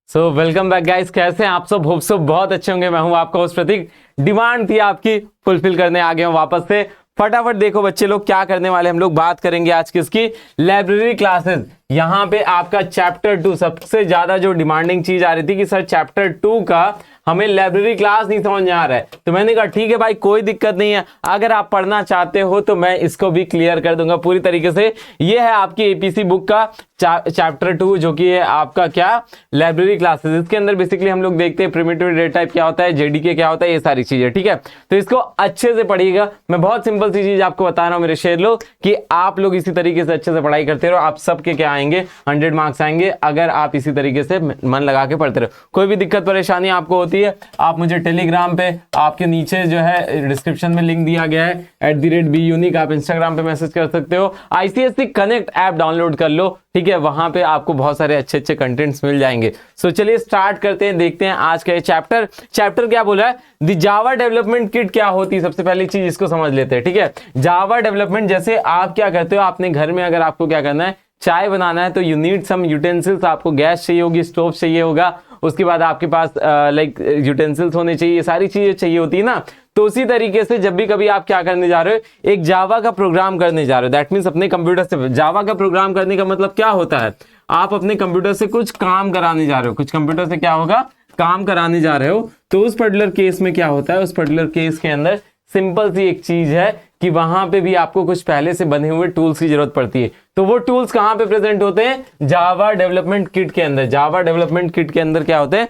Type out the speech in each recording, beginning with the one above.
Welcome back guys, कैसे हैं आप सब? होप सब बहुत अच्छे होंगे। मैं हूं आपका होस्ट प्रतीक। डिमांड थी आपकी, फुलफिल करने आ गए हैं वापस से। फटाफट देखो बच्चे लोग क्या करने वाले, हम लोग बात करेंगे आज किसकी? Library classes. यहाँ पे आपका चैप्टर 2 सबसे ज्यादा जो डिमांडिंग चीज आ रही थी कि सर चैप्टर 2 का हमें लाइब्रेरी क्लास नहीं समझ में आ रहा है, तो मैंने कहा ठीक है भाई, कोई दिक्कत नहीं है। अगर आप पढ़ना चाहते हो तो मैं इसको भी क्लियर कर दूंगा पूरी तरीके से। ये है आपकी एपीसी बुक का चैप्टर 2, जो कि है आपका क्या? Library classes. इसके अंदर बेसिकली हम लोग देखते हैं प्रिमिटिव डेटा टाइप क्या होता है, जेडीके क्या होता है, ये सारी चीजें। ठीक है, तो इसको अच्छे से पढ़िएगा। मैं बहुत सिंपल सी चीज आपको बता रहा हूं मेरे शेर लोग, कि आप लोग इसी तरीके से अच्छे से पढ़ाई करते रहो, आप सबके क्या आएंगे? 100 मार्क्स आएंगे, अगर आप इसी तरीके से मन लगा के पढ़ते रहो। कोई भी दिक्कत परेशानी आपको होती है, आप मुझे टेलीग्राम पे, आपके नीचे जो है डिस्क्रिप्शन में लिंक दिया गया है @B Unique, आप इंस्टाग्राम पे मैसेज कर सकते हो। आईसीएससी कनेक्ट ऐप डाउनलोड कर लो, ठीक है, वहां पे आपको बहुत सारे अच्छे अच्छे कंटेंट्स मिल जाएंगे। सो चलिए स्टार्ट करते हैं, देखते हैं आज का ये चैप्टर क्या बोला है। द जावा डेवलपमेंट किट क्या होती है, सबसे पहली चीज इसको समझ लेते हैं। ठीक है, जावा डेवलपमेंट, जैसे आप क्या करते हो अपने घर में, अगर आपको क्या करना है, चाय बनाना है, तो यू नीड सम यूटेंसिल्स। आपको गैस चाहिए होगी, स्टोव चाहिए होगा, उसके बाद आपके पास लाइक यूटेंसिल्स होने चाहिए, ये सारी चीजें चाहिए होती है ना। तो उसी तरीके से जब भी कभी आप क्या करने जा रहे हो, एक जावा का प्रोग्राम करने जा रहे हो, दैट मीन्स अपने कंप्यूटर से। जावा का प्रोग्राम करने का मतलब क्या होता है? आप अपने कंप्यूटर से कुछ काम कराने जा रहे हो, कुछ कंप्यूटर से क्या होगा? काम कराने जा रहे हो। तो उस पर्टिकुलर केस में क्या होता है, उस पर्टिकुलर केस के अंदर सिंपल सी एक चीज है कि वहां पे भी आपको कुछ पहले से बने हुए टूल्स की जरूरत पड़ती है। तो वो टूल्स कहां पे प्रेजेंट होते हैं? जावा डेवलपमेंट किट के अंदर। जावा डेवलपमेंट किट के अंदर क्या होते हैं?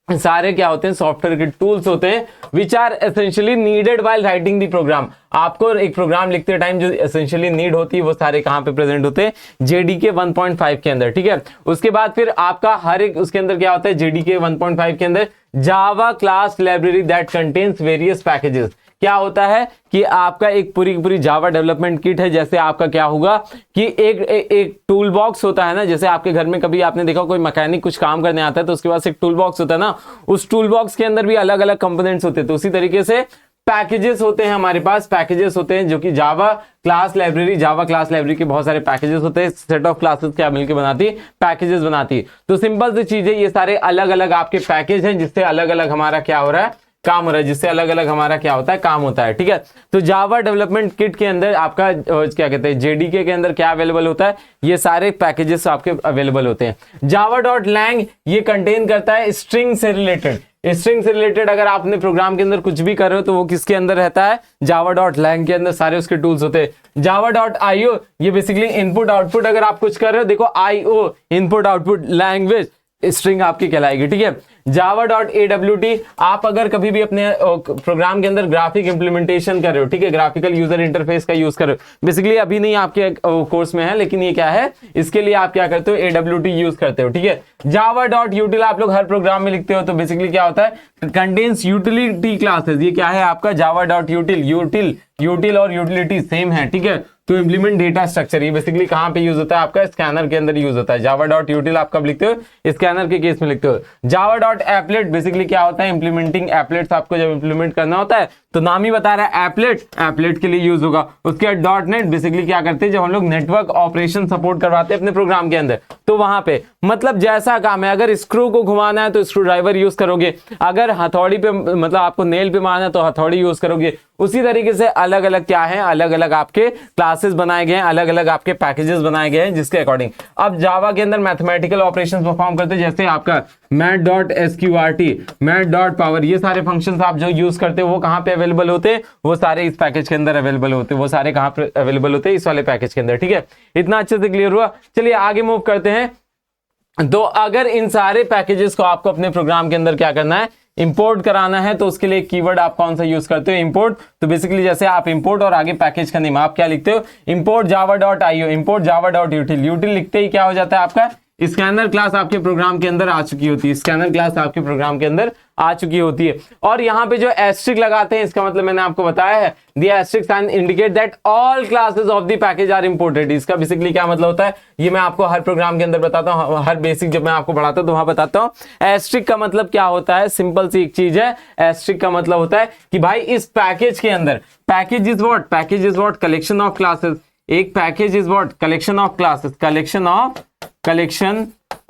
सारे क्या होते हैं? सॉफ्टवेयर के टूल्स होते हैं, which are essentially needed while writing the programme. आपको एक प्रोग्राम लिखते टाइम जो एसेंशियली नीड होती है, वो सारे कहां पे प्रेजेंट होते हैं? जेडीके 1.5 के अंदर। ठीक है, उसके बाद फिर आपका हर एक उसके अंदर क्या होता है? जेडीके 1.5 के अंदर Java class library that contains various packages. क्या होता है कि आपका एक पूरी जावा डेवलपमेंट किट है। जैसे आपका क्या होगा कि एक टूल बॉक्स होता है ना, जैसे आपके घर में कभी आपने देखा कोई मैकेनिक कुछ काम करने आता है तो उसके पास एक टूल बॉक्स होता है ना, उस टूल बॉक्स के अंदर भी अलग अलग कंपोनेंट्स होते हैं। तो उसी तरीके से पैकेजेस होते हैं, हमारे पास पैकेजेस होते हैं जो कि जावा क्लास लाइब्रेरी के बहुत सारे पैकेजेस होते हैं। सेट ऑफ क्लासेस क्या मिलकर बनाती है? पैकेजेस बनाती है। तो सिंपल सी चीज है, ये सारे अलग अलग आपके पैकेज हैं, जिससे अलग अलग हमारा क्या हो रहा है? काम हो रहा है, जिससे अलग अलग हमारा क्या होता है? काम होता है। ठीक है, तो जावा डेवलपमेंट किट के अंदर आपका क्या कहते हैं, जेडीके के अंदर क्या अवेलेबल होता है? ये सारे पैकेजेस आपके अवेलेबल होते हैं। java.lang ये कंटेन करता है स्ट्रिंग से रिलेटेड। अगर आपने प्रोग्राम के अंदर कुछ भी कर रहे हो तो वो किसके अंदर रहता है? java.lang के अंदर सारे उसके टूल्स होते हैं। java.io ये बेसिकली इनपुट आउटपुट, अगर आप कुछ कर रहे हो, देखो IO input output language string आपकी कहलाएगी। ठीक है, java.awt आप अगर कभी भी अपने प्रोग्राम के अंदर ग्राफिक इंप्लीमेंटेशन कर रहे हो, ठीक है, ग्राफिकल यूजर इंटरफेस का यूज कर रहे हो, बेसिकली अभी नहीं आपके कोर्स में है, लेकिन ये क्या है, इसके लिए आप क्या करते हो? AWT यूज करते हो। ठीक है, java.util आप लोग हर प्रोग्राम में लिखते हो, तो बेसिकली क्या होता है? Contains utility classes. ये क्या है आपका? java.util यूटिल और यूटिलिटी सेम है। ठीक है, तो इंप्लीमेंट डेटा स्ट्रक्चर, ये बेसिकली कहां पे यूज होता है? आपका स्कैनर के अंदर यूज होता है। java.util आप कब लिखते हो? स्कैनर के केस में लिखते हो। java.applet बेसिकली क्या होता है? इंप्लीमेंटिंग एप्लेट्स। आपको जब इंप्लीमेंट करना होता है तो नाम ही बता रहा है एप्लेट के लिए यूज होगा। उसके बाद .net बेसिकली क्या करते हैं? जब हम लोग नेटवर्क ऑपरेशन सपोर्ट करवाते हैं अपने प्रोग्राम के अंदर, तो वहां पे मतलब जैसा काम है, अगर स्क्रू को घुमाना है तो स्क्रू ड्राइवर यूज करोगे, अगर हथौड़ी पे मतलब आपको नेल पे मारना है तो हथौड़ी यूज करोगे। उसी तरीके से अलग अलग क्या है? अलग अलग आपके क्लासेस बनाए गए हैं, अलग अलग आपके पैकेजेस बनाए गए हैं, जिसके अकॉर्डिंग अब जावा के अंदर मैथमेटिकल ऑपरेशंस परफॉर्म करते हैं, जैसे आपका math.sqrt, math.power, ये सारे फंक्शंस आप जो यूज करते हो वो कहां पे अवेलेबल होते हैं? वो सारे इस पैकेज के अंदर अवेलेबल होते हैं। वो सारे कहां पे अवेलेबल होते हैं? इस वाले पैकेज के अंदर। ठीक है, इतना अच्छे से क्लियर हुआ। चलिए आगे मूव करते हैं। तो अगर इन सारे पैकेजेस को आपको अपने प्रोग्राम के अंदर क्या करना है? इंपोर्ट कराना है, तो उसके लिए कीवर्ड आप कौन सा यूज करते हो? इंपोर्ट। तो बेसिकली जैसे आप इंपोर्ट और आगे पैकेज का नेम आप क्या लिखते हो? Import java.io, import java.util। यूटिल लिखते ही क्या हो जाता है आपका? स्कैनर क्लास आपके प्रोग्राम के अंदर आ चुकी होती है। स्कैनर क्लास आपके प्रोग्राम के अंदर आ चुकी होती है। और यहाँ पे जो एस्ट्रिक लगाते हैं, इसका मतलब मैंने आपको बताया है, the asterisk sign indicate that all classes of the package are imported. इसका बेसिकली क्या मतलब होता है? ये मैं आपको हर प्रोग्राम के अंदर बताता हूँ, हर बेसिक जब मैं आपको पढ़ाता हूँ तो वहां बताता हूँ। एस्ट्रिक का मतलब क्या होता है? सिंपल सी एक चीज है। एस्ट्रिक का मतलब होता है कि भाई इस पैकेज के अंदर, package is what? Collection of classes. एक package is what? Collection of classes, collection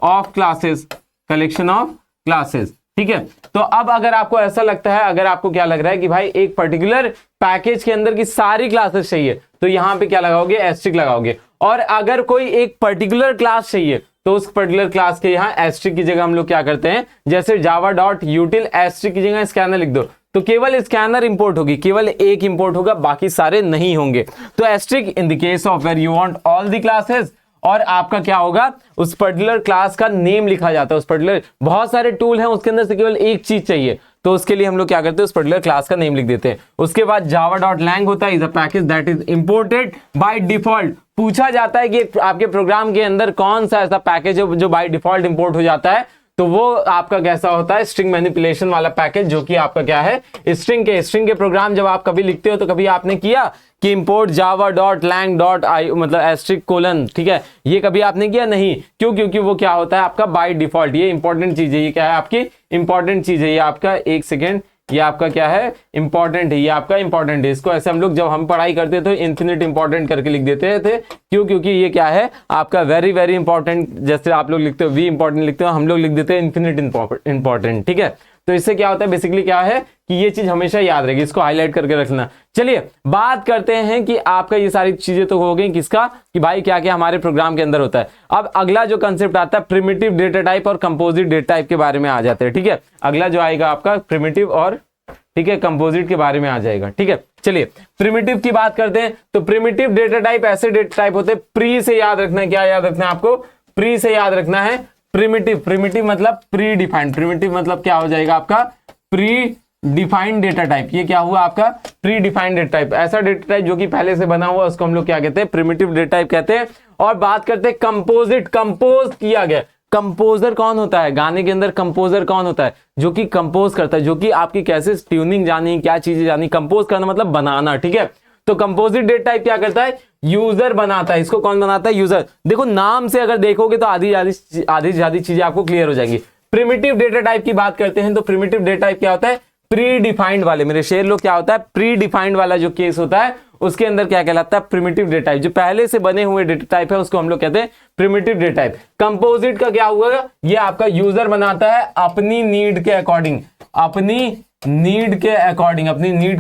of classes. Collection of classes, ठीक है। तो अब अगर आपको ऐसा लगता है, अगर आपको क्या लग रहा है कि भाई एक पर्टिकुलर पैकेज के अंदर की सारी क्लासेस चाहिए, तो यहां पे क्या लगाओगे, एस्ट्रिक लगाओगे। और अगर कोई एक पर्टिकुलर क्लास चाहिए तो उस पर्टिकुलर क्लास के यहाँ एस्ट्रिक की जगह हम लोग क्या करते हैं, जैसे जावा डॉट यूटिल एस्ट्रिक की जगह स्कैनर लिख दो, तो केवल स्कैनर इंपोर्ट होगी, केवल एक इंपोर्ट होगा, बाकी सारे नहीं होंगे। तो asterisk in the case of where you want all the classes, और आपका क्या होगा, उस पर्टिकुलर क्लास का नेम लिखा जाता है, उस पर्टिकुलर, बहुत सारे टूल हैं उसके अंदर से केवल एक चीज चाहिए, तो उसके लिए हम लोग क्या करते हैं, उस पर्टिकुलर क्लास का नेम लिख देते हैं। उसके बाद जावा डॉट लैंग होता है, is a package that is imported by default. पूछा जाता है कि आपके प्रोग्राम के अंदर कौन सा ऐसा पैकेज है जो बाय डिफॉल्ट इंपोर्ट हो जाता है, तो वो आपका कैसा होता है, स्ट्रिंग मैनिपुलेशन वाला पैकेज, जो कि आपका क्या है, स्ट्रिंग के प्रोग्राम जब आप कभी लिखते हो तो कभी आपने किया कि import java dot lang dot I मतलब एस्ट्रिक कोलन, ठीक है, ये कभी आपने किया नहीं, क्यों, क्योंकि वो क्या होता है आपका बाय डिफॉल्ट। ये इंपॉर्टेंट चीज है, ये क्या है आपकी इंपॉर्टेंट चीज है, ये आपका एक सेकेंड, ये आपका क्या है, इंपॉर्टेंट है, ये आपका इंपॉर्टेंट है। इसको ऐसे हम लोग जब हम पढ़ाई करते थे तो इन्फिनिट इंपॉर्टेंट करके लिख देते थे, क्यों, क्योंकि ये क्या है आपका वेरी वेरी इंपॉर्टेंट, जैसे आप लोग लिखते हो वी इंपॉर्टेंट लिखते हो, हम लोग लिख देते हैं इन्फिनिट इंपॉर्टेंट, ठीक है। तो इससे क्या होता है, बेसिकली क्या है कि ये चीज हमेशा याद रहेगी, इसको हाईलाइट करके रखना। चलिए बात करते हैं कि आपका ये सारी चीजें तो हो गई किसका, कि भाई क्या क्या हमारे प्रोग्राम के अंदर होता है। अब अगला जो कंसेप्ट आता है प्रिमिटिव डेटा टाइप और कंपोजिट डेटा टाइप के बारे में आ जाते हैं, ठीक है। अगला जो आएगा आपका प्रिमिटिव और, ठीक है, कंपोजिट के बारे में आ जाएगा, ठीक है। चलिए प्रिमिटिव की बात करते हैं, तो प्रिमिटिव डेटा टाइप ऐसे डेटा टाइप होते हैं, प्री से याद रखना है, क्या याद रखना है आपको, प्री से याद रखना है, प्रिमिटिव मतलब प्री डिफाइंड, प्रिमिटिव मतलब क्या हो जाएगा आपका, प्री डिफाइंड डेटा टाइप। ये क्या हुआ आपका, प्री डिफाइंड डेटा टाइप, ऐसा डेटा टाइप जो कि पहले से बना हुआ, उसको हम लोग क्या कहते हैं, प्रिमिटिव डेटा टाइप कहते हैं। और बात करते हैं कंपोजिट, कंपोज किया गया। कंपोजर कौन होता है, गाने के अंदर कंपोजर कौन होता है, जो कि कंपोज करता है, जो कि आपकी कैसे ट्यूनिंग जानी, क्या चीजें जानी, कंपोज करना मतलब बनाना, ठीक है। तो कंपोजिट डेटा टाइप क्या करता है, यूजर बनाता है। इसको कौन बनाता है, यूजर। देखो नाम से अगर देखोगे तो आधी ज्यादा चीजें आपको क्लियर हो जाएंगी। प्रिमिटिव डेटा टाइप की बात करते हैं तो प्रिमिटिव डेटा टाइप क्या होता है, प्री डिफाइंड वाले, मेरे शेर लोग, क्या होता है, प्री डिफाइंड वाला जो केस होता है उसके अंदर क्या कहलाता है, प्रिमिटिव डेटा टाइप। जो पहले से बने हुए डेटा टाइप है उसको हम लोग कहते हैं प्रिमिटिव डेटा टाइप। कंपोजिट का क्या हुआ, ये आपका यूजर बनाता है अपनी नीड के अकॉर्डिंग, अपनी नीड के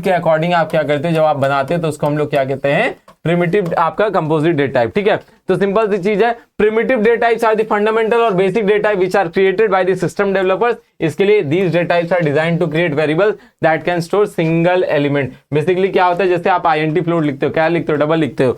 अकॉर्डिंग आप क्या करते हैं, जब आप बनाते हैं तो उसको हम लोग क्या कहते हैं, प्रिमिटिव आपका कंपोजिट डेटा टाइप, ठीक है। तो सिंपल सी चीज है, primitive data types are the fundamental और basic data type which are created by the system developers. इसके लिए these data types are designed to create variables that can store single element. Basically क्या होता है, जैसे आप आईएनटी फ्लोट लिखते हो, क्या लिखते हो, डबल लिखते हो,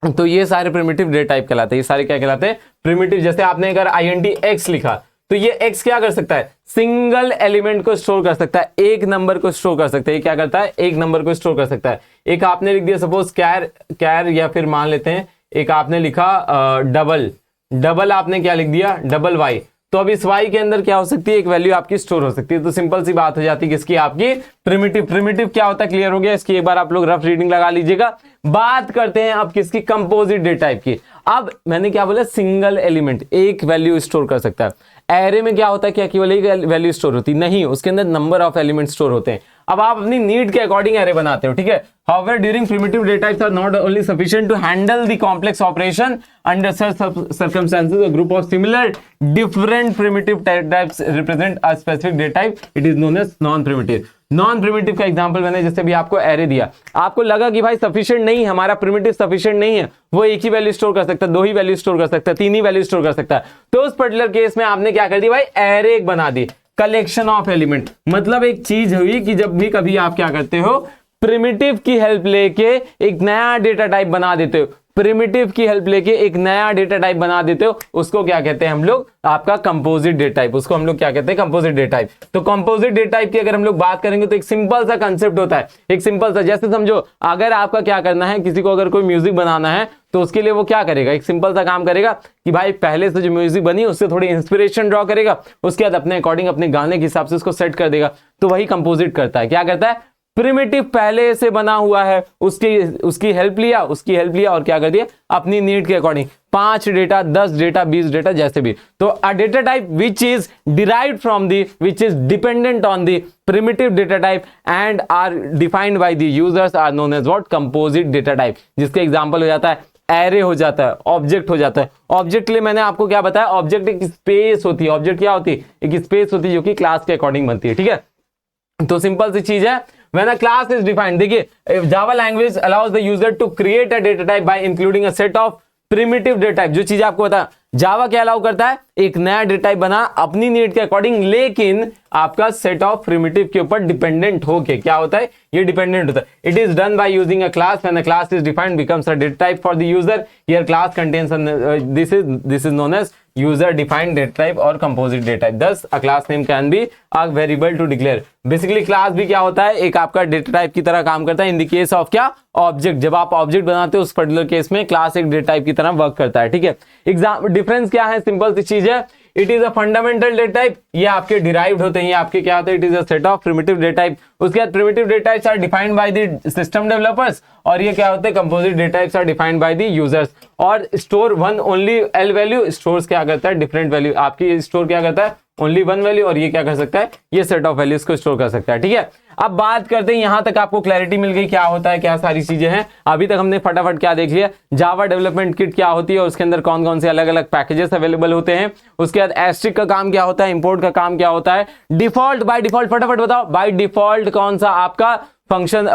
तो ये सारे प्रिमिटिव डेटा टाइप कहलाते हैं। ये सारे क्या कहलाते हैं, प्रिमिटिव। जैसे आपने अगर आईएनटी एक्स लिखा तो ये एक्स क्या कर सकता है, सिंगल एलिमेंट को स्टोर कर सकता है, एक नंबर को स्टोर कर सकता है। ये क्या करता है, एक नंबर को स्टोर कर सकता है। एक आपने लिख दिया सपोज कैर या फिर मान लेते हैं एक आपने लिखा डबल आपने क्या लिख दिया, डबल वाई, तो अब इस वाई के अंदर क्या हो सकती है, एक वैल्यू आपकी स्टोर हो सकती है। तो सिंपल सी बात हो जाती है किसकी, आपकी प्रिमिटिव। प्रिमिटिव क्या होता है, क्लियर हो गया, इसकी एक बार आप लोग रफ रीडिंग लगा लीजिएगा। बात करते हैं अब किसकी, कंपोजिट डेटा टाइप की। अब मैंने क्या बोला, सिंगल एलिमेंट, एक वैल्यू स्टोर कर सकता है। एरे में क्या होता है, क्या केवल एक वैल्यू स्टोर होती नहीं, उसके अंदर नंबर ऑफ एलिमेंट स्टोर होते हैं। अब आप अपनी नीड के अकॉर्डिंग एरे बनाते हो, ठीक है। However, during primitive data types are not only sufficient to handle the complex operation under such circumstances, a group of similar different primitive data types represent a specific data type. It is known as non-primitive. Non-primitive का example मैंने जैसे भी आपको array दिया, आपको लगा कि भाई सफिशिएंट नहीं, हमारा प्रिमिटिव सफिशिएंट नहीं है, वो एक ही वैल्यू स्टोर कर सकता है, दो ही वैल्यू स्टोर कर सकता है, तीन ही वैल्यू स्टोर कर सकता है, तो उस पर्टिकुलर केस में आपने क्या कर दिया भाई, एरे एक बना दी, कलेक्शन ऑफ एलिमेंट। मतलब एक चीज हुई कि जब भी कभी आप क्या करते हो, प्रिमिटिव की हेल्प लेके एक नया डेटा टाइप बना देते हो, प्रिमिटिव की हेल्प लेके एक नया डेटा टाइप बना देते हो, उसको क्या कहते हैं हम लोग, आपका कंपोजिट डेटा टाइप, उसको हम लोग क्या कहते हैं, कंपोजिट डेटा टाइप। तो कंपोजिट डेटा टाइप की अगर हम लोग बात करेंगे तो एक सिंपल सा कंसेप्ट होता है, एक सिंपल सा, जैसे समझो अगर आपका क्या करना है, किसी को अगर कोई म्यूजिक बनाना है तो उसके लिए वो क्या करेगा, एक सिंपल सा काम करेगा कि भाई पहले से जो म्यूजिक बनी उससे थोड़ी इंस्पिरेशन ड्रॉ करेगा, उसके बाद अपने अकॉर्डिंग अपने गाने के हिसाब से उसको सेट कर देगा। तो वही कंपोजिट करता है, क्या करता है, प्रिमिटिव पहले से बना हुआ है, उसकी हेल्प लिया और क्या कर दिया, अपनी नीड के अकॉर्डिंग 5 डेटा, 10 डेटा, 20 डेटा, जैसे भी। तो a data type which is derived from the, which is dependent on the primitive data type and are defined by the users are known as what, composite data type. जिसके example हो जाता है array हो जाता है, object हो जाता है। ऑब्जेक्ट के लिए मैंने आपको क्या बताया, ऑब्जेक्ट एक स्पेस होती है। ऑब्जेक्ट क्या होती है, एक स्पेस होती है जो कि क्लास के अकॉर्डिंग बनती है, ठीक है। तो सिंपल सी चीज है, when a class is defined, देखिए Java language allows the user to create a data type by including a set of primitive data type। जो चीज आपको बता, जावा क्या अलाउ करता है, एक नया डेटा टाइप बना अपनी नीड के अकॉर्डिंग, लेकिन आपका सेट ऑफ प्रिमिटिव के ऊपर डिपेंडेंट होके क्या होता है, ये डिपेंडेंट होता है। It is done by using a class, when a class is defined becomes a data type for the user. Here class contains this is known as user defined data type और composite data type। thus a class name can be a variable to declare। Basically class भी क्या होता है, एक आपका data type की तरह काम करता है इन द केस ऑफ क्या, ऑब्जेक्ट। जब आप ऑब्जेक्ट बनाते हो उस पर्टिकुलर केस में क्लास एक डेटा टाइप की तरह वर्क करता है, ठीक है। एग्जाम डिफरेंस क्या है, सिंपल सी चीज है, it is a fundamental data type, ये आपके डिराइव्ड होते हैं, ये आपके क्या होते हैं, it is a set of primitive data type. उसके बाद primitive data types are defined by the system developers, और ये क्या होते हैं, composite data types are defined by the users. और store one only L value, stores क्या करता है, डिफरेंट वैल्यू। आपकी स्टोर क्या करता है, ओनली वन वैल्यू, और ये क्या कर सकता है, ये सेट ऑफ वैल्यूज को स्टोर कर सकता है, ठीक है। अब बात करते हैं, यहां तक आपको क्लैरिटी मिल गई क्या होता है, क्या सारी चीजें हैं। अभी तक हमने फटाफट क्या देख लिया, जावा डेवलपमेंट किट क्या होती है और उसके अंदर कौन कौन से अलग अलग पैकेजेस अवेलेबल होते हैं। उसके बाद एस्ट्रिक का काम क्या होता है, इंपोर्ट का काम क्या होता है, डिफॉल्ट बाय डिफॉल्ट, फटाफट बताओ बाय डिफॉल्ट कौन सा आपका फंक्शन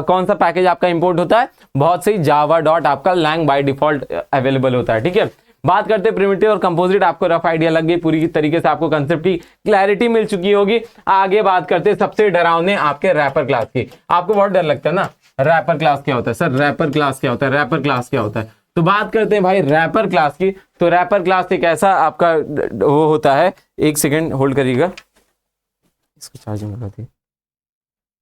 कौन सा पैकेज आपका इंपोर्ट होता है, बहुत सही, जावा डॉट आपका लैंग बाय डिफॉल्ट अवेलेबल होता है, ठीक है। बात करते हैं प्रिमिटिव और कंपोजिट, आपको रफ आइडिया लग गई, पूरी तरीके से आपको कंसेप्ट की क्लैरिटी मिल चुकी होगी। आगे बात करते हैं सबसे डरावने आपके रैपर क्लास की। आपको बहुत डर लगता है ना, रैपर क्लास क्या होता है सर, रैपर क्लास क्या होता है, रैपर क्लास क्या होता है। तो बात करते हैं भाई रैपर क्लास की। तो रैपर क्लास एक ऐसा आपका वो होता है, एक सेकेंड होल्ड करिएगा, इसको चार्जिंग लगा दी,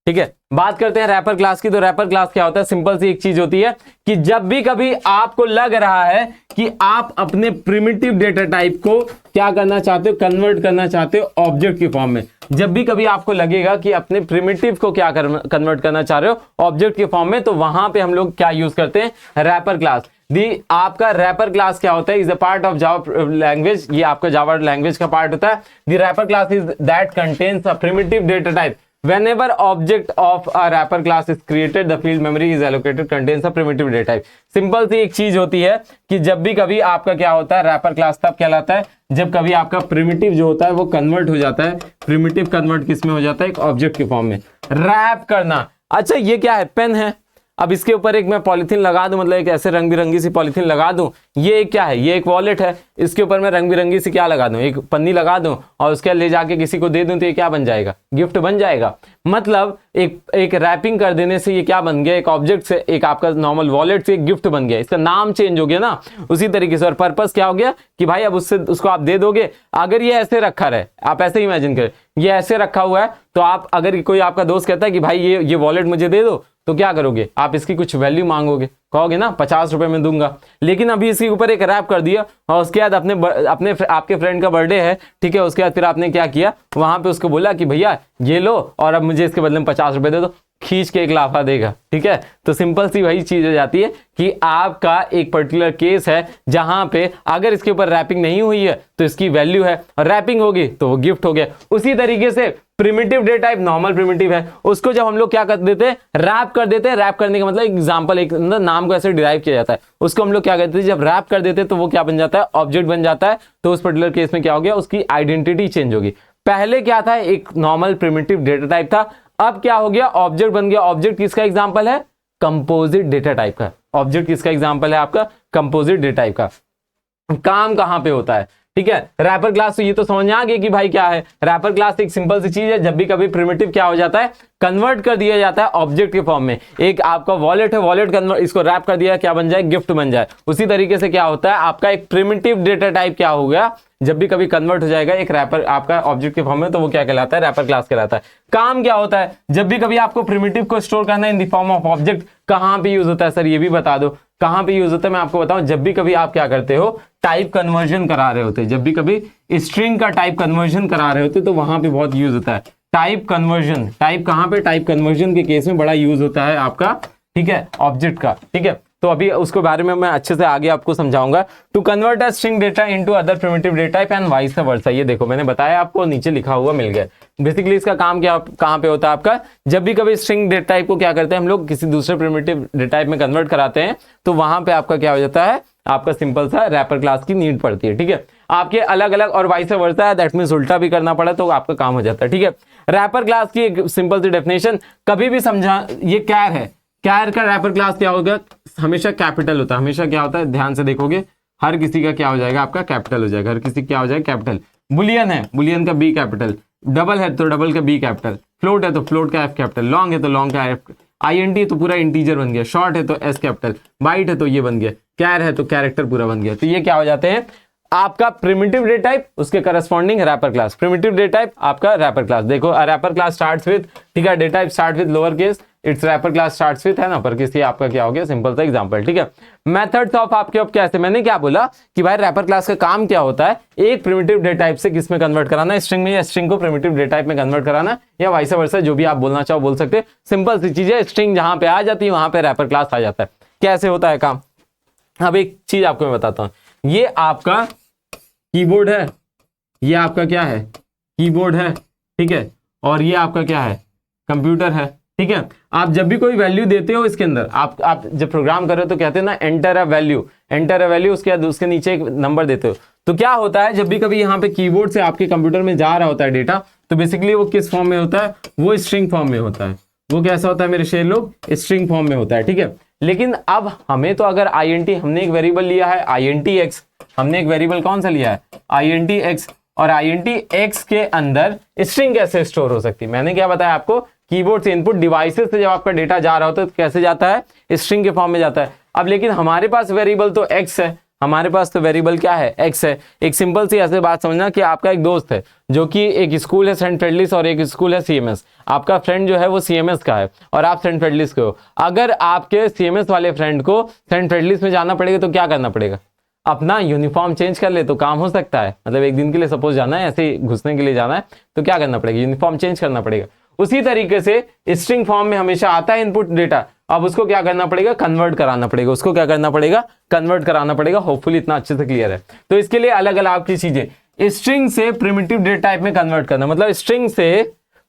ठीक है। बात करते हैं रैपर क्लास की। तो रैपर क्लास क्या होता है, सिंपल सी एक चीज होती है कि जब भी कभी आपको लग रहा है कि आप अपने प्रिमिटिव डेटा टाइप को क्या करना चाहते हो, कन्वर्ट करना चाहते हो ऑब्जेक्ट की फॉर्म में। जब भी कभी आपको लगेगा कि अपने प्रिमिटिव को क्या कन्वर्ट करना चाह रहे हो ऑब्जेक्ट के फॉर्म में, तो वहां पे हम लोग क्या यूज करते हैं, रैपर क्लास। दी आपका रैपर क्लास क्या होता है, is a part of Java language, ये आपका जावा लैंग्वेज का पार्ट होता है। The wrapper class is that contains a primitive data type. Whenever object of a wrapper class is created, the field memory is allocated contains a primitive data type। Simple सी एक चीज होती है कि जब भी कभी आपका क्या होता है, रैपर क्लास तब कहलाता है जब कभी आपका प्रिमिटिव जो होता है वो कन्वर्ट हो जाता है। प्रिमिटिव कन्वर्ट किस में हो जाता है, एक ऑब्जेक्ट के फॉर्म में। रैप करना, अच्छा ये क्या है, पेन है, अब इसके ऊपर एक मैं पॉलिथीन लगा दूं, मतलब एक ऐसे रंग बिरंगी सी पॉलिथीन लगा दूं, ये क्या है, ये एक वॉलेट है, इसके ऊपर मैं रंग बिरंगी सी क्या लगा दूं, एक पन्नी लगा दूं और उसके ले जाके किसी को दे दूं, तो ये क्या बन जाएगा, गिफ्ट बन जाएगा। मतलब एक रैपिंग कर देने से ये क्या बन गया, एक ऑब्जेक्ट से, एक आपका नॉर्मल वॉलेट से एक गिफ्ट बन गया, इसका नाम चेंज हो गया ना। उसी तरीके से और पर्पस क्या हो गया कि भाई अब उसको आप दे दोगे। अगर ये ऐसे रखा रहे, आप ऐसे इमेजिन करें, ये ऐसे रखा हुआ है, तो आप अगर कोई आपका दोस्त कहता है कि भाई ये वॉलेट मुझे दे दो, तो क्या करोगे आप, इसकी कुछ वैल्यू मांगोगे, कहोगे ना 50 रुपए में दूंगा। लेकिन अभी इसके ऊपर एक रैप कर दिया और उसके बाद आपके फ्रेंड का बर्थडे है, ठीक है, उसके बाद फिर आपने क्या किया, वहां पे उसको बोला कि भैया ये लो और अब मुझे इसके बदले में 50 रुपए दे दो, खींच के एक लाफा देगा, ठीक है। तो सिंपल सी वही चीज हो जाती है कि आपका एक पर्टिकुलर केस है जहां पे अगर इसके ऊपर रैपिंग नहीं हुई है तो इसकी वैल्यू है, और रैपिंग होगी तो वो गिफ्ट हो गया। उसी तरीके से primitive data type normal primitive है, उसको जब हम लोग क्या कर देते हैं, रैप कर देते हैं। रैप करने का मतलब एग्जांपल, एक नाम को ऐसे डिराइव किया जाता है, उसको हम लोग क्या करते हैं, जब रैप कर देते हैं तो वो क्या बन जाता है, ऑब्जेक्ट बन जाता है। तो उस पर्टिकुलर केस में क्या हो गया, उसकी आइडेंटिटी चेंज होगी। पहले क्या था, एक नॉर्मल प्रिमिटिव डेटा टाइप था, अब क्या हो गया, ऑब्जेक्ट बन गया। ऑब्जेक्ट किसका एग्जांपल है, कंपोजिट डेटा टाइप का। ऑब्जेक्ट किसका एग्जांपल है, आपका कंपोजिट डेटा टाइप का। काम कहां पे होता है, ठीक है। रैपर क्लास तो ये तो समझ में आ गया कि भाई क्या है, रैपर क्लास एक सिंपल सी चीज है, जब भी कभी प्रिमिटिव क्या हो जाता है, कन्वर्ट कर दिया जाता है ऑब्जेक्ट के फॉर्म में। एक आपका वॉलेट है, वॉलेट कन्वर्ट, इसको रैप कर दिया, क्या बन जाए, गिफ्ट बन जाए। उसी तरीके से क्या होता है, आपका एक प्रिमिटिव डेटा टाइप क्या हो गया, जब भी कभी कन्वर्ट हो जाएगा एक रैपर आपका ऑब्जेक्ट के फॉर्म में, तो वो क्या कहलाता है, रैपर क्लास कहलाता है। काम क्या होता है, जब भी कभी आपको प्रिमिटिव को स्टोर करना है in the form of object, कहां पे यूज होता है सर, ये भी बता दो कहां पे यूज होता है। मैं आपको बताऊं, जब भी कभी आप क्या करते हो, टाइप कन्वर्जन करा रहे होते, जब भी कभी स्ट्रिंग का टाइप कन्वर्जन करा रहे होते, तो वहां पे बहुत यूज होता है टाइप कन्वर्जन। टाइप कहां पे, टाइप कन्वर्जन के केस में बड़ा यूज होता है आपका, ठीक है, ऑब्जेक्ट का, ठीक है। तो अभी उसके बारे में मैं अच्छे से आगे आपको समझाऊंगा। To convert a string data into other primitive data type and vice versa. ये देखो मैंने बताया आपको, नीचे लिखा हुआ मिल गया। बेसिकली इसका काम क्या कहाँ पे होता है आपका, जब भी कभी स्ट्रिंग डेटा टाइप को क्या करते हैं हम लोग किसी दूसरे प्रिमिटिव डेटा टाइप में कन्वर्ट कराते हैं, तो वहां पे आपका क्या हो जाता है, आपका सिंपल सा रैपर क्लास की नीड पड़ती है। ठीक है, आपके अलग अलग और वाइस वर्सा है, दैट मींस उल्टा भी करना पड़ा तो आपका काम हो जाता है। ठीक है, रैपर क्लास की एक सिंपल सी डेफिनेशन कभी भी समझा, ये कैर है, कैर का रैपर क्लास क्या होगा, हमेशा कैपिटल होता है। हमेशा क्या होता है, ध्यान से देखोगे, हर किसी का क्या हो जाएगा, आपका कैपिटल हो जाएगा। हर किसी क्या हो जाएगा, कैपिटल। बुलियन है, बुलियन का बी कैपिटल। डबल है तो डबल का बी कैपिटल। फ्लोट है तो फ्लोट का एफ कैपिटल। लॉन्ग है तो लॉन्ग का एफ। आईएनटी तो पूरा इंटीजर बन गया। शॉर्ट है तो एस कैपिटल। बाइट है तो ये बन गया। कैर है तो कैरेक्टर पूरा बन गया। तो ये क्या हो जाते हैं, आपका प्रिमिटिव डेटा टाइप, उसके corresponding wrapper class. Primitive data type आपका रैपर क्लास। देखो रैपर क्लास स्टार्ट्स विद, ठीक है, data type start with lower case, it's wrapper class starts with है ना अपर केस। ये आपका क्या हो गया, सिंपल सा एग्जांपल। ठीक है, मेथड्स ऑफ आपके अब कैसे, मैंने क्या बोला कि भाई रैपर क्लास का काम क्या होता है, एक प्रिमिटिव डेटा टाइप से किस में कन्वर्ट कराना, स्ट्रिंग में, या स्ट्रिंग को प्रिमिटिव डेटा टाइप में कन्वर्ट कराना, या वाइस वर्सा, जो भी आप बोलना चाहो बोल सकते हैं। सिंपल सी चीज है, स्ट्रिंग जहां पे आ जाती है वहां पे रैपर क्लास आ जाता है। कैसे होता है काम, अब एक चीज आपको मैं बताता हूं। ये आपका कीबोर्ड है, ये आपका क्या है, कीबोर्ड है, ठीक है, और ये आपका क्या है, कंप्यूटर है। ठीक है, आप जब भी कोई वैल्यू देते हो इसके अंदर, आप जब प्रोग्राम कर रहे हो तो कहते हैं ना enter a value, enter a value, उसके नीचे एक नंबर देते हो। तो क्या होता है, जब भी कभी यहाँ पे कीबोर्ड से आपके कंप्यूटर में जा रहा होता है डेटा, तो बेसिकली वो किस फॉर्म में होता है, वो स्ट्रिंग फॉर्म में होता है। वो कैसा होता है मेरे शेर लोग, स्ट्रिंग फॉर्म में होता है। ठीक है, लेकिन अब हमें तो अगर आईएनटी, हमने एक वेरिएबल लिया है आईएनटी एक्स, हमने एक वेरिएबल कौन सा लिया है, आईएनटी एक्स, और आईएनटी एक्स के अंदर स्ट्रिंग कैसे स्टोर हो सकती है। मैंने क्या बताया आपको, कीबोर्ड से इनपुट डिवाइसेस से जब आपका डेटा जा रहा होता है तो कैसे जाता है, स्ट्रिंग के फॉर्म में जाता है। अब लेकिन हमारे पास वेरिएबल तो एक्स है, हमारे पास तो वेरिएबल क्या है, एक्स है। एक सिंपल सी ऐसे बात समझना कि आपका एक दोस्त है जो कि एक स्कूल है सेंट फ्रेडलिस और एक स्कूल है सीएमएस। आपका फ्रेंड जो है वो सीएमएस का है और आप सेंट फ्रेडलिस के हो। अगर आपके सीएमएस वाले फ्रेंड को सेंट फ्रेडलिस में जाना पड़ेगा तो क्या करना पड़ेगा, अपना यूनिफॉर्म चेंज कर ले तो काम हो सकता है। मतलब एक दिन के लिए सपोज जाना है, ऐसे ही घुसने के लिए जाना है, तो क्या करना पड़ेगा, यूनिफॉर्म चेंज करना पड़ेगा। उसी तरीके से स्ट्रिंग फॉर्म में हमेशा आता है इनपुट डेटा, अब उसको क्या करना पड़ेगा, कन्वर्ट कराना पड़ेगा। उसको क्या करना पड़ेगा, कन्वर्ट कराना पड़ेगा। होपफुली इतना अच्छे से क्लियर है। तो इसके लिए अलग अलग की चीजें, स्ट्रिंग से प्रिमिटिव डेटा टाइप में कन्वर्ट करना, मतलब स्ट्रिंग से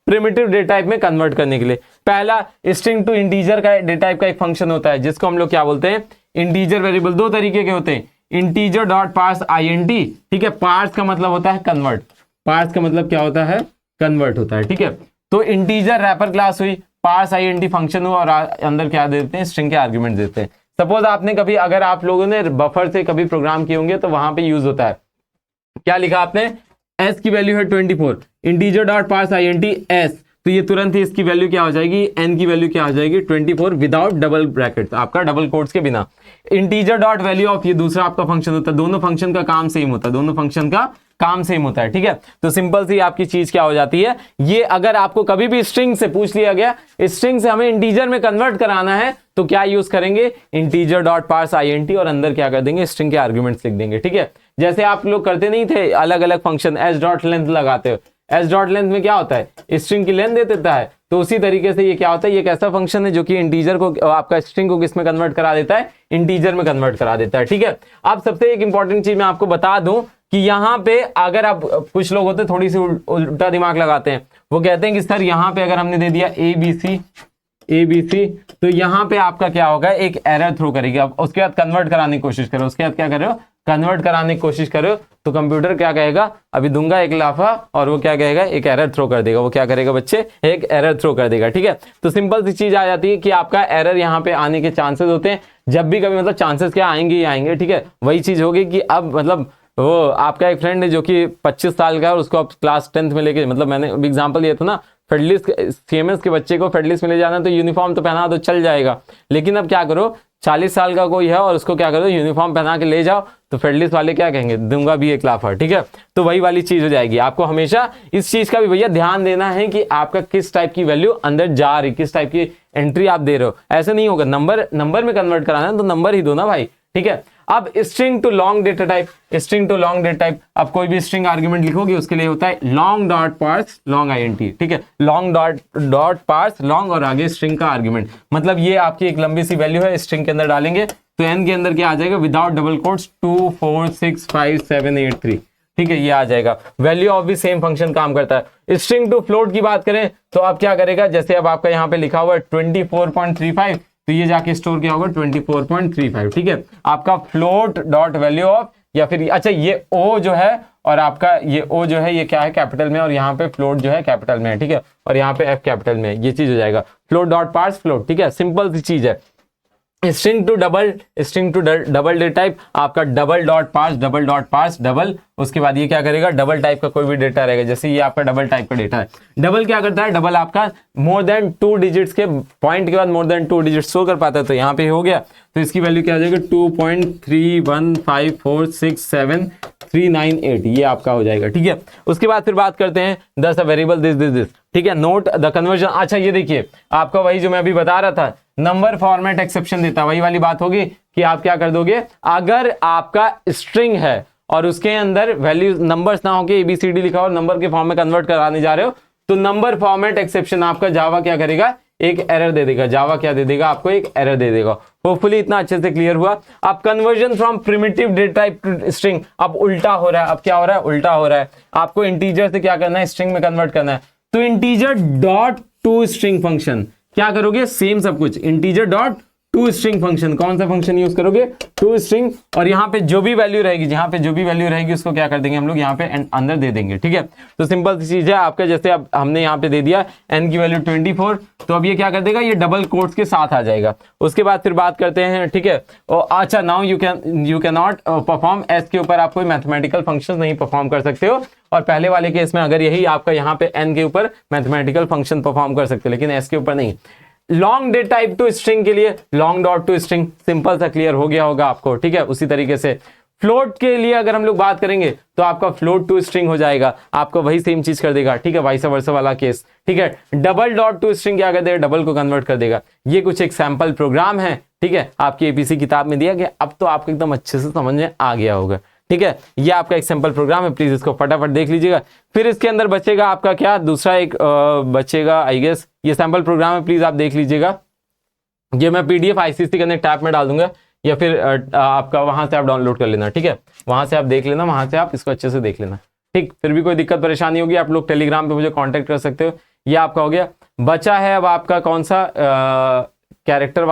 प्रिमिटिव डेटा टाइप में कन्वर्ट करने के लिए पहला स्ट्रिंग टू इंटीजर का डेटा टाइप का एक फंक्शन होता है जिसको हम लोग क्या बोलते हैं, इंटीजर वेरिएबल। दो तरीके के होते हैं, इंटीजर डॉट पार्स आईएनटी, ठीक है, पार्स का मतलब होता है कन्वर्ट, पार्स का मतलब क्या होता है, कन्वर्ट होता है। ठीक है, तो इंटीजर रैपर क्लास हुई, पार्स आईएनटी फंक्शन हुआ, और अंदर क्या देते हैं, स्ट्रिंग के आर्गुमेंट देते हैं। सपोज आपने कभी, अगर आप लोगों ने बफर से कभी प्रोग्राम किए होंगे तो वहां पे यूज होता है, क्या लिखा आपने, एस की वैल्यू है 24, integer dot parse int s, तो ये तुरंत ही इसकी वैल्यू क्या हो जाएगी, एन की वैल्यू क्या हो जाएगी 24 विदाउट डबल ब्रैकेट, आपका डबल कोट्स के बिना। इंटीजर डॉट वैल्यू ऑफ, ये दूसरा आपका फंक्शन होता है। दोनों फंक्शन का काम सेम होता है, दोनों फंक्शन का काम सेम होता है। ठीक है, तो सिंपल सी आपकी चीज क्या हो जाती है, ये अगर आपको कभी भी स्ट्रिंग से पूछ लिया गया, स्ट्रिंग से हमें इंटीजर में कन्वर्ट कराना है, तो क्या यूज करेंगे, इंटीजर डॉट पार्स आईएनटी, और अंदर क्या कर देंगे, स्ट्रिंग के आर्गुमेंट्स लिख देंगे। ठीक है, जैसे आप लोग करते नहीं थे अलग अलग फंक्शन, एस डॉट लेंथ लगाते हो, एस डॉट लेंथ में क्या होता है, स्ट्रिंग की लेंथ दे देता है। तो उसी तरीके से ये क्या होता है, ये एक ऐसा फंक्शन है जो कि इंटीजर को, आपका स्ट्रिंग को किस में कन्वर्ट करा देता है, इंटीजर में कन्वर्ट करा देता है। ठीक है, अब सबसे एक इंपॉर्टेंट चीज मैं आपको बता दूं कि यहाँ पे अगर आप, कुछ लोग होते थोड़ी सी उल्टा दिमाग लगाते हैं, वो कहते हैं कि सर यहाँ पे अगर हमने दे दिया ए बी सी, तो यहाँ पे आपका क्या होगा, एक एरर थ्रो करेगी। अब उसके बाद कन्वर्ट कराने की कोशिश करो, उसके बाद क्या करो, कन्वर्ट कराने की कोशिश करो, तो कंप्यूटर क्या कहेगा, अभी दूंगा एक लाफा, और वो क्या कहेगा, एक एरर थ्रो कर देगा। वो क्या करेगा बच्चे, एक एरर थ्रो कर देगा। ठीक है, तो सिंपल सी चीज आ जाती है कि आपका एरर यहाँ पे आने के चांसेस होते हैं जब भी कभी, मतलब चांसेस क्या आएंगे ही आएंगे। ठीक है, वही चीज होगी कि अब मतलब वो आपका एक फ्रेंड है जो कि 25 साल का है और उसको आप क्लास 10th में लेके, मतलब मैंने एग्जांपल दिया था ना, फेडलिस सीएमएस के बच्चे को फेडलिस में ले जाना, तो यूनिफॉर्म तो पहना तो चल जाएगा, लेकिन अब क्या करो, 40 साल का कोई है और उसको क्या करो, यूनिफॉर्म पहना के ले जाओ, तो फेडलिस वाले क्या कहेंगे, दूंगा भी एक लाफा। ठीक है, तो वही वाली चीज हो जाएगी। आपको हमेशा इस चीज का भी भैया ध्यान देना है कि आपका किस टाइप की वैल्यू अंदर जा रही, किस टाइप की एंट्री आप दे रहे हो। ऐसे नहीं होगा, नंबर में कन्वर्ट कराना है तो नंबर ही दो ना भाई। ठीक है, अब string to long data type, string to long data type, अब कोई भी स्ट्रिंग आर्गुमेंट लिखोगे उसके लिए होता है long dot parse long int. ठीक है, लॉन्ग डॉट पार्स लॉन्ग, और आगे स्ट्रिंग का आर्गुमेंट, मतलब ये आपकी एक लंबी सी वैल्यू है, स्ट्रिंग के अंदर डालेंगे, तो n के अंदर क्या आ जाएगा विदाउट डबल कोट्स 2 4 6 5 7 8 3, ठीक है, ये आ जाएगा। वैल्यू ऑफ भी सेम फंक्शन काम करता है। स्ट्रिंग टू फ्लोट की बात करें तो आप क्या करेगा, जैसे अब आपका यहाँ पे लिखा हुआ है 24.35, तो ये जाके स्टोर क्या होगा 24.35, ठीक है। आपका फ्लोट डॉट वैल्यू ऑफ, या फिर अच्छा ये ओ जो है और आपका ये ओ जो है ये क्या है कैपिटल में, और यहाँ पे फ्लोट जो है कैपिटल में है, ठीक है, और यहाँ पे एफ कैपिटल में है, ये चीज हो जाएगा फ्लोट डॉट पार्स फ्लोट, ठीक है, सिंपल सी चीज है। String to double data type आपका डबल डॉट पार्स डबल, उसके बाद ये क्या करेगा डबल टाइप का कोई भी डेटा रहेगा, जैसे ये आपका डबल टाइप का डेटा है। डबल क्या करता है, डबल आपका मोर देन 2 डिजिट्स के पॉइंट के बाद मोर देन 2 डिजिट्स शो कर पाता है, तो यहाँ पे हो गया, तो इसकी वैल्यू क्या आ जाएगा 2.315467 ये आपका हो जाएगा, ठीक है। उसके बाद फिर बात करते हैं दस वेरिएबल दिस, ठीक है, नोट द कन्वर्जन। अच्छा ये देखिए आपका वही जो मैं अभी बता रहा था, नंबर फॉर्मेट एक्सेप्शन देता, वही वाली बात होगी कि आप क्या कर दोगे, अगर आपका स्ट्रिंग है और उसके अंदर वैल्यू नंबर्स ना हो के ABCD लिखा और नंबर के फॉर्म में कन्वर्ट कराने जा रहे हो, तो नंबर फॉर्मेट एक्सेप्शन आपका जावा क्या करेगा, एक एरर दे देगा। जावा क्या दे देगा, आपको एक एरर दे देगा। होपफुली इतना अच्छे से क्लियर हुआ। अब conversion from primitive data type two string, अब उल्टा हो रहा है, अब क्या हो रहा है, उल्टा हो रहा है। आपको इंटीजर से क्या करना है, स्ट्रिंग में कन्वर्ट करना है, तो integer dot to string function क्या करोगे, सेम सब कुछ, integer dot to string function, कौन सा फंक्शन यूज करोगे, टू स्ट्रिंग, और यहाँ पे जो भी वैल्यू रहेगी, जहां पे जो भी वैल्यू रहेगी उसको क्या कर देंगे हम लोग यहाँ पे अंदर दे देंगे, ठीक है। तो सिंपल सी चीज है आपका, जैसे अब हमने यहाँ पे दे दिया n की वैल्यू 24, तो अब ये क्या कर देगा, ये डबल कोट्स के साथ आ जाएगा। उसके बाद फिर बात करते हैं, ठीक है। अच्छा now you can not perform, S के ऊपर आप कोई मैथमेटिकल फंक्शन नहीं परफॉर्म कर सकते हो, और पहले वाले केस में अगर यही आपका यहाँ पे n के ऊपर मैथमेटिकल फंक्शन परफॉर्म कर सकते हो, लेकिन s के ऊपर नहीं। Long data type two string के लिए long dot to string, simple सा क्लियर हो गया होगा आपको, ठीक है। उसी तरीके से फ्लोट के लिए अगर हम लोग बात करेंगे तो आपका फ्लोट टू स्ट्रिंग हो जाएगा, आपको वही सेम चीज कर देगा, ठीक है, वाइस वर्सा वाला केस, ठीक है। डबल डॉट टू स्ट्रिंग क्या कर देगा, डबल को कन्वर्ट कर देगा। ये कुछ एक सैंपल प्रोग्राम है, ठीक है, आपकी APC किताब में दिया गया, अब तो आपको एकदम अच्छे से समझ में आ गया होगा, ठीक है। ये आपका एक सैंपल प्रोग्राम है, प्लीज इसको फटाफट देख लीजिएगा। फिर इसके अंदर बचेगा आपका क्या, दूसरा एक बचेगा आई गेस, ये सैंपल प्रोग्राम है, प्लीज आप देख लीजिएगा। ये मैं PDF ICC कनेक्ट ऐप में डाल दूंगा, या फिर आपका वहां से आप डाउनलोड कर लेना, ठीक है, वहां से आप देख लेना, वहां से आप इसको अच्छे से देख लेना, ठीक। फिर भी कोई दिक्कत परेशानी होगी आप लोग टेलीग्राम पे मुझे कांटेक्ट कर सकते हो। ये आपका हो गया। बचा है अब आपका कौन सा कैरेक्टर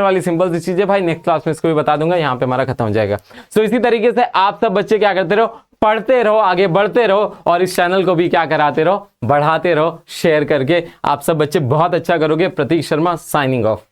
वाली सिंपल सी चीज है भाई, नेक्स्ट क्लास में इसको भी बता दूंगा, यहाँ पे हमारा खत्म हो जाएगा। सो इसी तरीके से आप सब बच्चे क्या करते रहो, पढ़ते रहो, आगे बढ़ते रहो, और इस चैनल को भी क्या कराते रहो, बढ़ाते रहो शेयर करके। आप सब बच्चे बहुत अच्छा करोगे। प्रतीक शर्मा साइनिंग ऑफ।